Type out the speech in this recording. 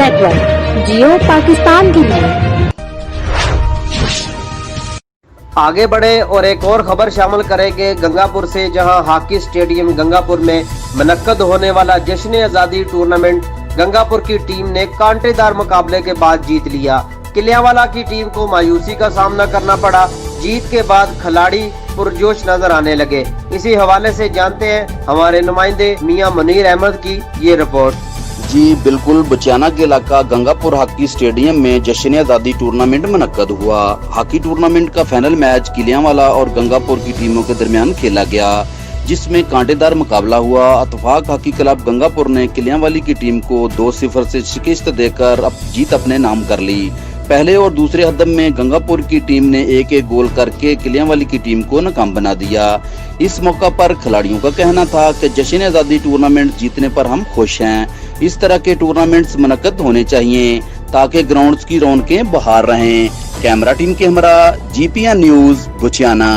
Network, जियो पाकिस्तान के लिए। आगे बढ़े और एक और खबर शामिल करेंगे गंगापुर से, जहां हॉकी स्टेडियम गंगापुर में मुनक्कद होने वाला जश्न आजादी टूर्नामेंट गंगापुर की टीम ने कांटेदार मुकाबले के बाद जीत लिया। किलियांवाला की टीम को मायूसी का सामना करना पड़ा। जीत के बाद खिलाड़ी पुरजोश नजर आने लगे। इसी हवाले से जानते हैं हमारे नुमाइंदे मियां मुनीर अहमद की ये रिपोर्ट। जी बिल्कुल, बचियाना के इलाका गंगापुर हॉकी स्टेडियम में जश्न आजादी टूर्नामेंट मुनक्कद हुआ। हॉकी टूर्नामेंट का फाइनल मैच किलियांवाला और गंगापुर की टीमों के दरमियान खेला गया, जिसमें कांटेदार मुकाबला हुआ। इत्तेफाक हॉकी क्लब गंगापुर ने किलियांवाली की टीम को 2-0 से शिकस्त देकर जीत अपने नाम कर ली। पहले और दूसरे हदम में गंगापुर की टीम ने एक गोल करके किलियांवाली की टीम को नाकाम बना दिया। इस मौका पर खिलाड़ियों का कहना था कि जश्न आजादी टूर्नामेंट जीतने पर हम खुश हैं। इस तरह के टूर्नामेंट्स मुनक्कद होने चाहिए ताकि ग्राउंड्स की रौनकें बहार रहें। कैमरा टीम के हमरा GPN न्यूज बचियाना।